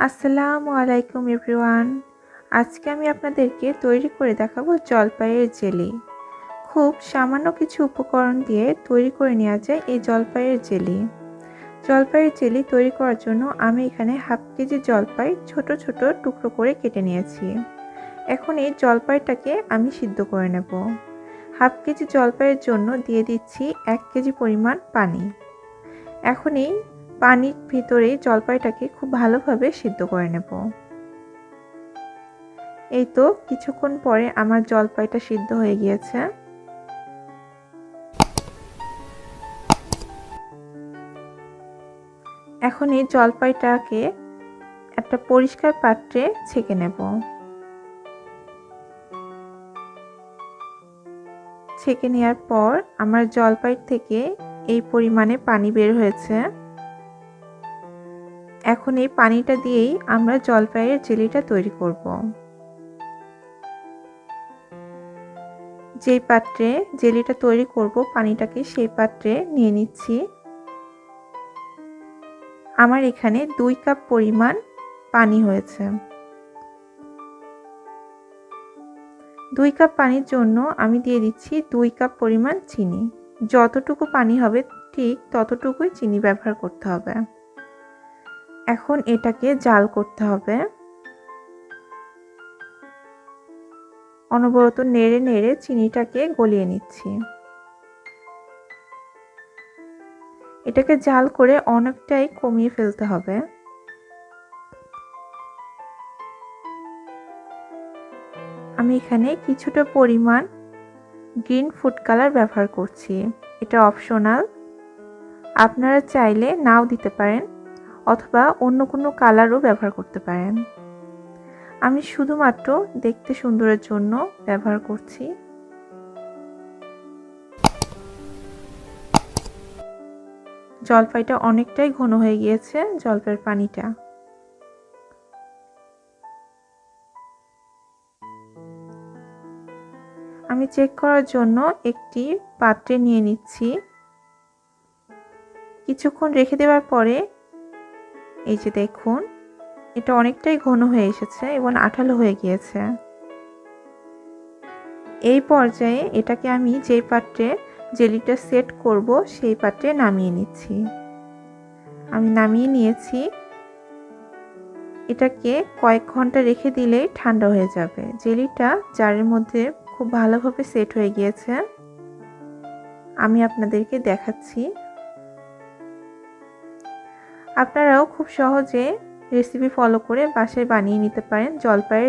আসসালামু আলাইকুম এভরিওয়ান। আজকে আমি আপনাদেরকে তৈরি করে দেখাবো জলপাইয়ের জেলি। খুব সামান্য কিছু উপকরণ দিয়ে তৈরি করে নেওয়া যায় এই জলপাইয়ের জেলি। জলপাইয়ের জেলি তৈরি করার জন্য আমি এখানে হাফ কেজি জলপাই ছোট ছোট টুকরো করে কেটে নিয়েছি। এখন এই জলপাইটাকে আমি সিদ্ধ করে নেব। হাফ কেজি জলপাইয়ের জন্য দিয়ে দিচ্ছি 1 কেজি পরিমাণ পানি। এখন এই পানির ভিতরে জলপাইটাকে খুব ভালোভাবে সিদ্ধ করে নেব। এই তো কিছুক্ষণ পরে আমার জলপাইটা সিদ্ধ হয়ে গিয়েছে। এখন এই জলপাইটাকে একটা পরিষ্কার পাত্রে ছেঁকে নেব। ছেঁকে নেওয়ার পর আমার জলপাই থেকে এই পরিমাণে পানি বের হয়েছে। এখন এই পানিটা দিয়েই আমরা জলপাইয়ের জেলিটা তৈরি করব। যেই পাত্রে জেলিটা তৈরি করব পানিটাকে সেই পাত্রে নিয়ে নিচ্ছি। আমার এখানে 2 কাপ পরিমাণ পানি হয়েছে। 2 কাপ পানির জন্য আমি দিয়ে দিচ্ছি 2 কাপ পরিমাণ চিনি। যতটুকু পানি হবে ঠিক ততটুকুই চিনি ব্যবহার করতে হবে। এখন এটাকে জাল করতে হবে। অনবরত নেড়ে নেড়ে চিনিটাকে গলিয়ে নিচ্ছি। এটাকে জাল করে অনেকটাই কমিয়ে ফেলতে হবে। আমি এখানে কিছুটা পরিমাণ গ্রিন ফুড কালার ব্যবহার করছি। এটা অপশনাল, আপনারা চাইলে নাও দিতে পারেন অথবা অন্য কোনো কালারও ব্যবহার করতে পারেন। আমি শুধুমাত্র দেখতে সুন্দরের জন্য ব্যবহার করছি। জলপাইটা অনেকটাই ঘন হয়ে গিয়েছে, জলপাইয়ের পানিটা। আমি চেক করার জন্য একটি পাত্রে নিয়ে নিচ্ছি। কিছুক্ষণ রেখে দেওয়ার পরে এই যে দেখুন, এটা অনেকটাই ঘন হয়ে এসেছে এবং আঠালো হয়ে গিয়েছে। এই পর্যায়ে এটাকে আমি যেই পাত্রে জেলিটা সেট করব সেই পাত্রে নামিয়ে নিচ্ছি। আমি নামিয়ে নিয়েছি। এটাকে কয়েক ঘন্টা রেখে দিলেই ঠান্ডা হয়ে যাবে। জেলিটা জারের মধ্যে খুব ভালোভাবে সেট হয়ে গিয়েছে। আমি আপনাদেরকে দেখাচ্ছি। আপনারাও খুব সহজে রেসিপি ফলো করে বাসায় বানিয়ে নিতে পারেন জলপাইয়ের